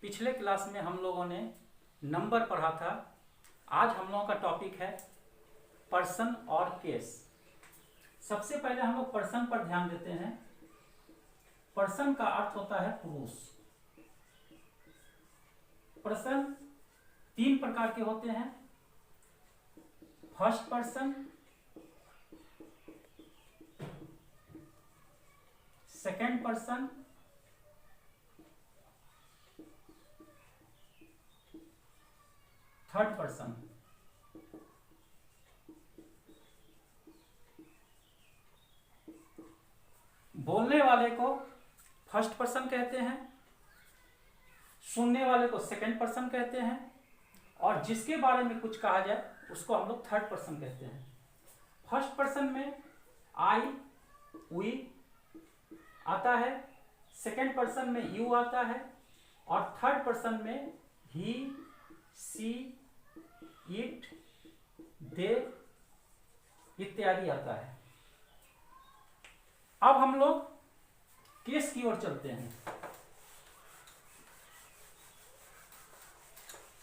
पिछले क्लास में हम लोगों ने नंबर पढ़ा था। आज हम लोगों का टॉपिक है पर्सन और केस। सबसे पहले हम लोग पर्सन पर ध्यान देते हैं। पर्सन का अर्थ होता है पुरुष। पर्सन तीन प्रकार के होते हैं। First person, second person, third person. बोलने वाले को फर्स्ट पर्सन कहते हैं, सुनने वाले को सेकंड पर्सन कहते हैं, और जिसके बारे में कुछ कहा जाए उसको हम लोग थर्ड पर्सन कहते हैं। फर्स्ट पर्सन में आई, वी आता है, सेकंड पर्सन में यू आता है, और थर्ड पर्सन में ही, सी, इट, दे इत्यादि आता है। अब हम लोग केस की ओर चलते हैं।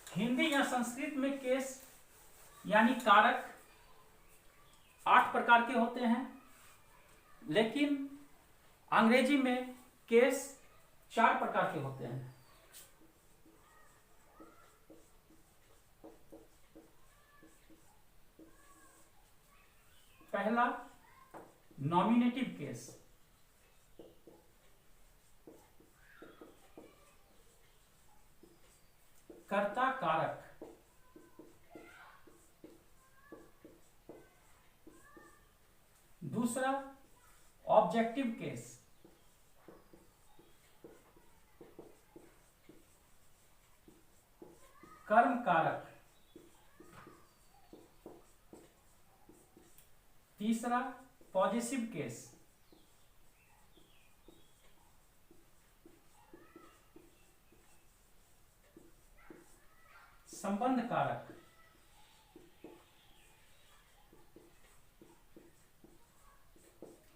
हिंदी या संस्कृत में केस यानी कारक 8 प्रकार के होते हैं, लेकिन अंग्रेजी में केस 4 प्रकार के होते हैं। पहला नॉमिनेटिव केस। कर्ता कारक। दूसरा ऑब्जेक्टिव केस। कर्म कारक। तीसरा पॉजिटिव केस। संबंध कारक।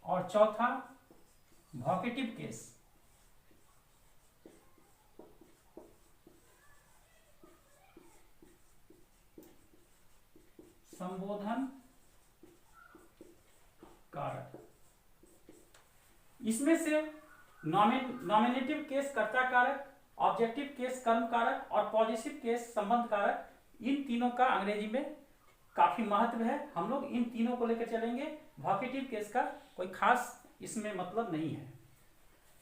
और चौथा वोकेटिव केस। संबोधन कारक। इसमें से नॉमिनेटिव केस कर्ता कारक, ऑब्जेक्टिव केस कर्म कारक और पॉजिटिव केस संबंध कारक, इन तीनों का अंग्रेजी में काफी महत्व है। हम लोग इन तीनों को लेकर चलेंगे। वोकेटिव केस का कोई खास इसमें मतलब नहीं है।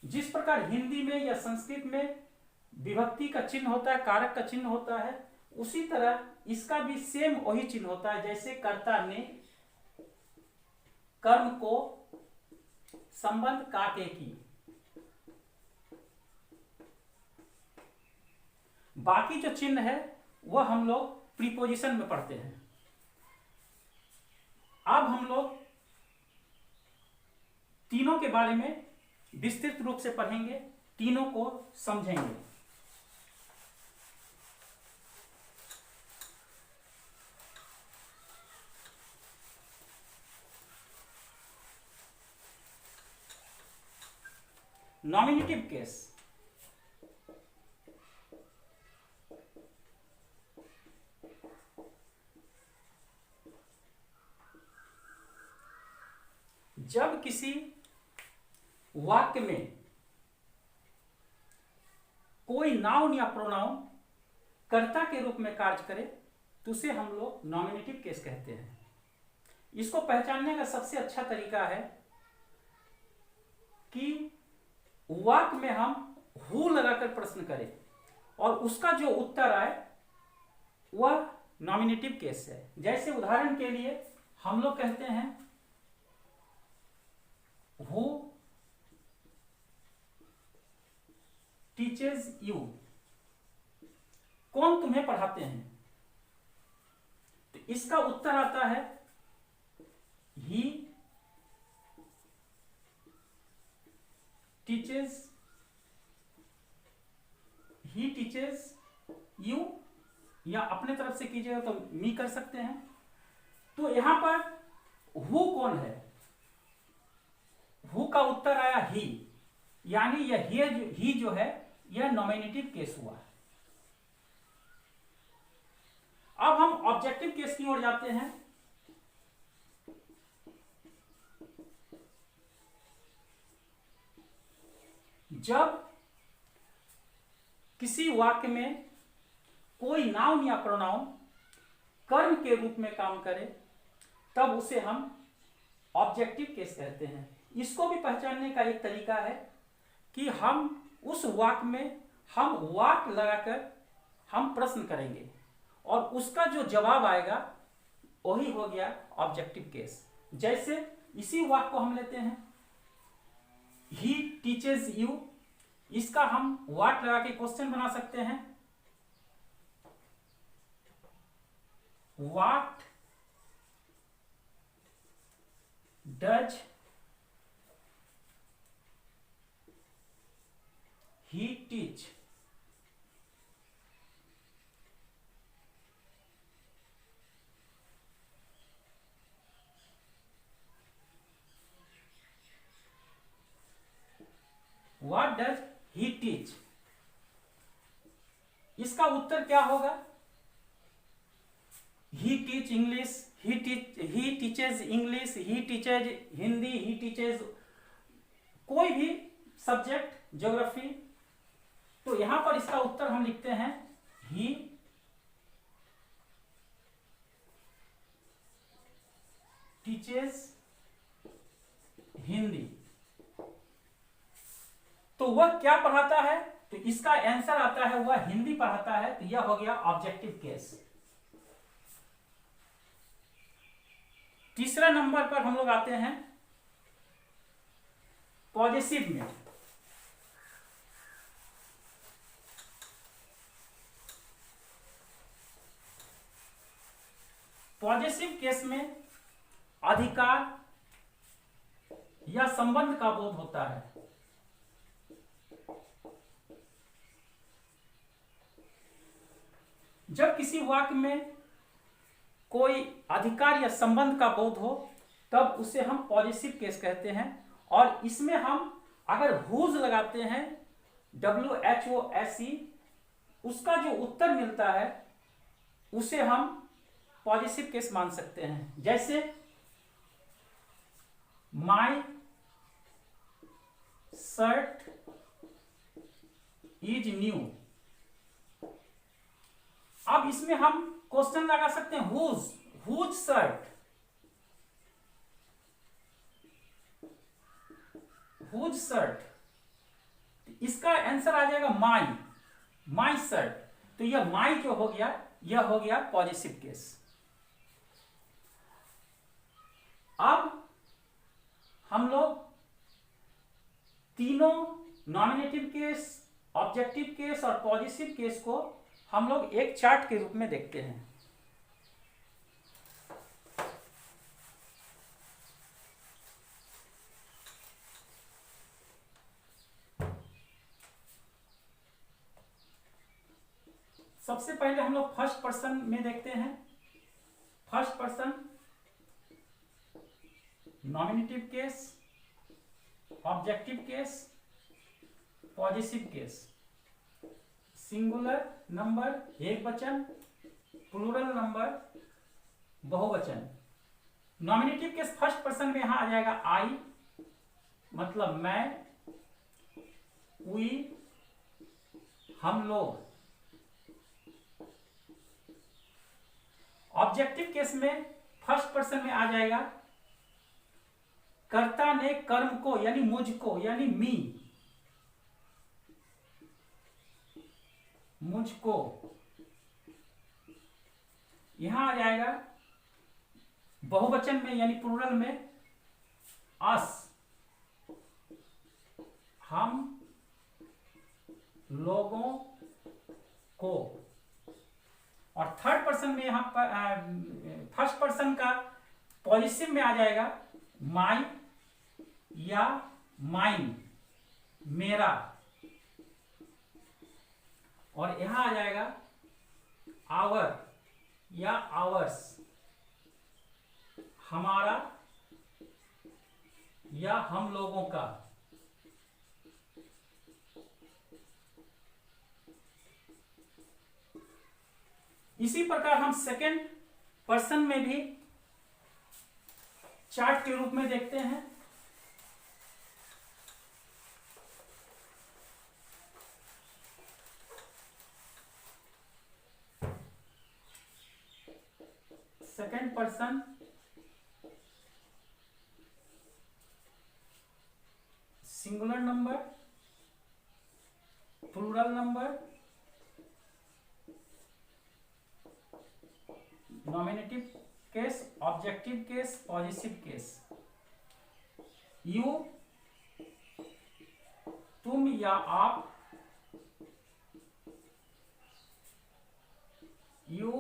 जिस प्रकार हिंदी में या संस्कृत में विभक्ति का चिन्ह होता है, कारक का चिन्ह होता है, उसी तरह इसका भी सेम वही चिन्ह होता है। जैसे कर्ता ने कर्म को संबंध काटे की। बाकी जो चिन्ह है वह हम लोग प्रीपोजिशन में पढ़ते हैं। अब हम लोग तीनों के बारे में विस्तृत रूप से पढ़ेंगे, तीनों को समझेंगे। Nominative case. जब किसी वाक्य में कोई नाउन या प्रोनाउन कर्ता के रूप में कार्य करे तो उसे हम लोग नॉमिनेटिव केस कहते हैं। इसको पहचानने का सबसे अच्छा तरीका है कि वाक्य में हम हु लगाकर प्रश्न करें और उसका जो उत्तर आए वह नॉमिनेटिव केस है। जैसे उदाहरण के लिए हम लोग कहते हैं Who teaches you? कौन तुम्हें पढ़ाते हैं? तो इसका उत्तर आता है He teaches you, या अपने तरफ से कीजिएगा तो मी कर सकते हैं। तो यहां पर who कौन है? हु का उत्तर आया ही, यानी यह ही जो है यह नॉमिनेटिव केस हुआ। अब हम ऑब्जेक्टिव केस की ओर जाते हैं। जब किसी वाक्य में कोई नाउन या प्रोनाउन कर्म के रूप में काम करे तब उसे हम ऑब्जेक्टिव केस कहते हैं। इसको भी पहचानने का एक तरीका है कि हम उस वाक्य में हम वाक्य लगाकर हम प्रश्न करेंगे और उसका जो जवाब आएगा वही हो गया ऑब्जेक्टिव केस। जैसे इसी वाक्य को हम लेते हैं, ही टीचेस यू, इसका हम वाक्य लगा के क्वेश्चन बना सकते हैं, what does he teach. What does he teach? इसका उत्तर क्या होगा? He teach English, he teaches English, he teaches Hindi, he teaches कोई भी सब्जेक्ट, ज्योग्राफी। तो यहां पर इसका उत्तर हम लिखते हैं he teaches हिंदी। तो वह क्या पढ़ाता है? तो इसका आंसर आता है वह हिंदी पढ़ाता है। तो यह हो गया ऑब्जेक्टिव केस। तीसरा नंबर पर हम लोग आते हैं पॉजिटिव में। पॉजिटिव केस में अधिकार या संबंध का बोध होता है। जब किसी वाक्य में कोई अधिकार या संबंध का बोध हो तब उसे हम पॉजिटिव केस कहते हैं। और इसमें हम अगर हुज लगाते हैं WHOSE, उसका जो उत्तर मिलता है उसे हम पॉजिटिव केस मान सकते हैं। जैसे माई शर्ट इज न्यू। अब इसमें हम क्वेश्चन लगा सकते हैं हुज शर्ट, हुज शर्ट। इसका आंसर आ जाएगा माई शर्ट। तो यह माई जो हो गया यह हो गया पॉजिटिव केस। अब हम लोग तीनों नॉमिनेटिव केस, ऑब्जेक्टिव केस और पॉजिटिव केस को हम लोग एक चार्ट के रूप में देखते हैं। सबसे पहले हम लोग फर्स्ट पर्सन में देखते हैं। First person nominative case, objective case, positive case. Singular number एक वचन, प्लूरल नंबर बहुवचन। नॉमिनेटिव केस फर्स्ट पर्सन में यहां आ जाएगा आई, मतलब मैं, वी, हम लोग। ऑब्जेक्टिव केस में फर्स्ट पर्सन में आ जाएगा कर्ता ने कर्म को यानी मुझको यानी मी, मुझको। यहां आ जाएगा बहुवचन में यानी प्लूरल में अस, हम लोगों को। और थर्ड पर्सन में यहां पर फर्स्ट पर्सन का पॉजिटिव में आ जाएगा माई या माइन, मेरा। और यहां आ जाएगा आवर या आवर्स, हमारा या हम लोगों का। इसी प्रकार हम सेकेंड पर्सन में भी चार्ट के रूप में देखते हैं। Second person singular number, plural number, nominative case, objective case, positive case. You, तुम या आप, यू,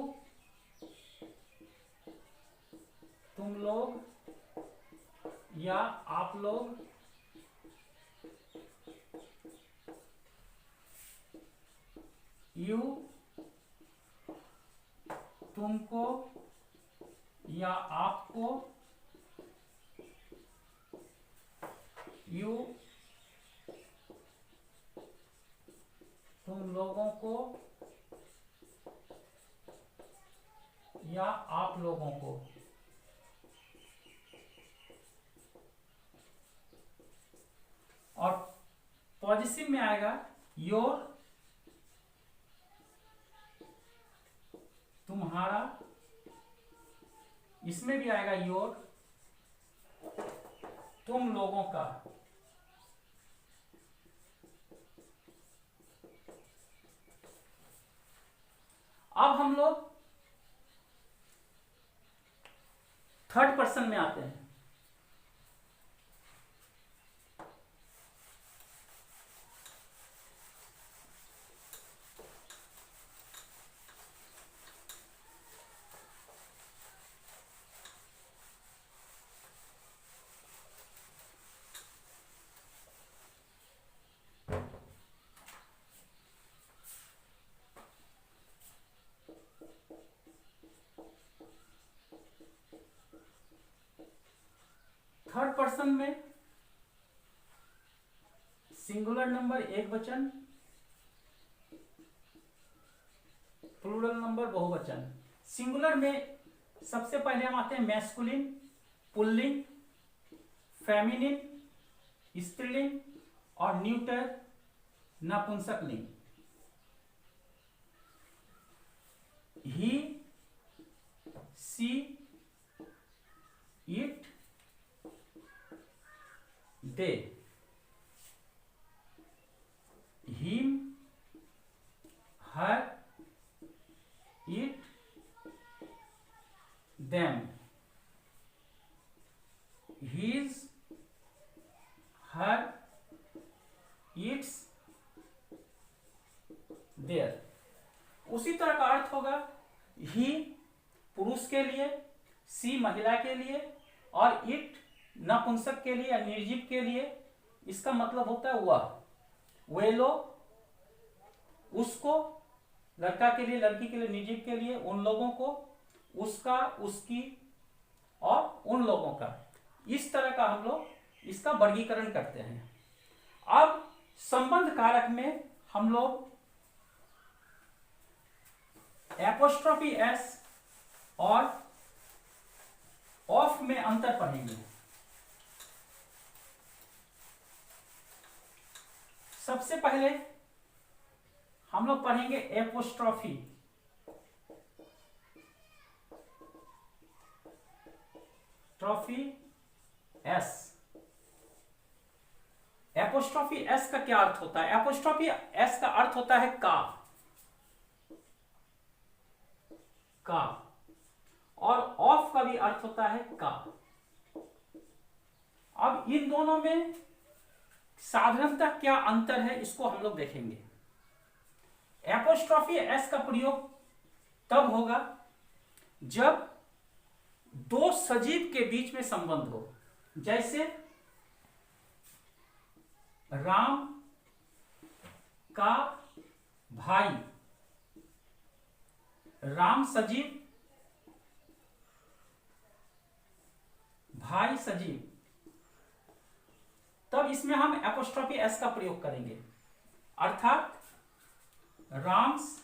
तुम लोग या आप लोग, यू, तुमको या आपको, यू, तुम लोगों को या आप लोगों को। और पॉजिटिव में आएगा योर, तुम्हारा, इसमें भी आएगा योर, तुम लोगों का। अब हम लोग थर्ड पर्सन में आते हैं। थर्ड पर्सन में सिंगुलर नंबर एक वचन, प्लूरल नंबर बहुवचन। सिंगुलर में सबसे पहले हम आते हैं मैस्कुलिन, पुल्लिंग, फेमिनिन, स्त्रीलिंग और न्यूटर, नपुंसकलिंग। He, she, it, they. Him, her, it, them. His, her, its, their. उसी तरह का अर्थ होगा ही पुरुष के लिए, सी महिला के लिए और इट नपुंसक के लिए या निर्जीव के लिए। इसका मतलब होता है वह, वे लोग, उसको, लड़का के लिए, लड़की के लिए, निर्जीव के लिए, उन लोगों को, उसका, उसकी और उन लोगों का। इस तरह का हम लोग इसका वर्गीकरण करते हैं। अब संबंध कारक में हम लोग एपोस्ट्रोफी एस और ऑफ में अंतर पढ़ेंगे। सबसे पहले हम लोग पढ़ेंगे apostrophe. Trophy S. Apostrophe S का क्या अर्थ होता है? एपोस्ट्रोफी एस का अर्थ होता है का, और ऑफ का भी अर्थ होता है का। अब इन दोनों में साधारणतः क्या अंतर है इसको हम लोग देखेंगे। एपोस्ट्रोफी एस का प्रयोग तब होगा जब दो सजीव के बीच में संबंध हो, जैसे राम का भाई, राम सजीव, भाई सजीव, तब इसमें हम एपोस्ट्रोफी एस का प्रयोग करेंगे। अर्थात राम्स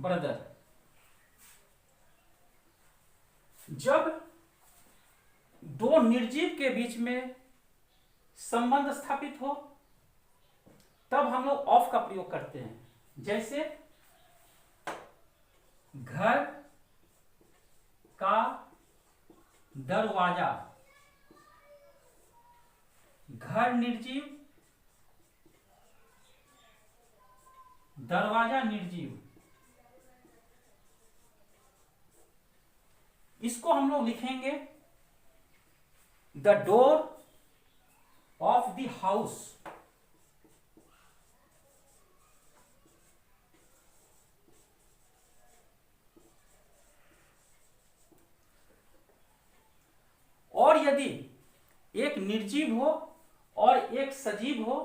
ब्रदर। जब दो निर्जीव के बीच में संबंध स्थापित हो तब हम लोग ऑफ का प्रयोग करते हैं। जैसे घर का दरवाजा, घर निर्जीव, दरवाजा निर्जीव। इसको हम लोग लिखेंगे the door of the house. और यदि एक निर्जीव हो और एक सजीव हो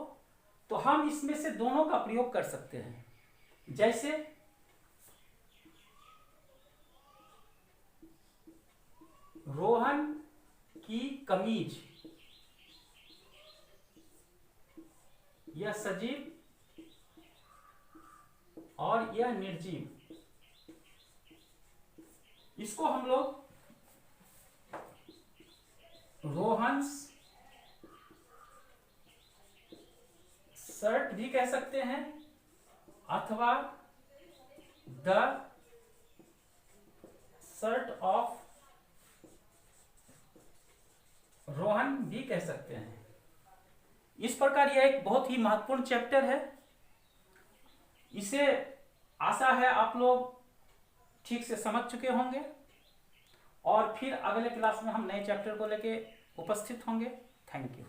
तो हम इसमें से दोनों का प्रयोग कर सकते हैं। जैसे रोहन की कमीज, यह सजीव और यह निर्जीव। इसको हम लोग रोहन्स शर्ट भी कह सकते हैं अथवा द शर्ट ऑफ रोहन भी कह सकते हैं। इस प्रकार यह एक बहुत ही महत्वपूर्ण चैप्टर है। इसे आशा है आप लोग ठीक से समझ चुके होंगे और फिर अगले क्लास में हम नए चैप्टर को लेके उपस्थित होंगे। Thank you.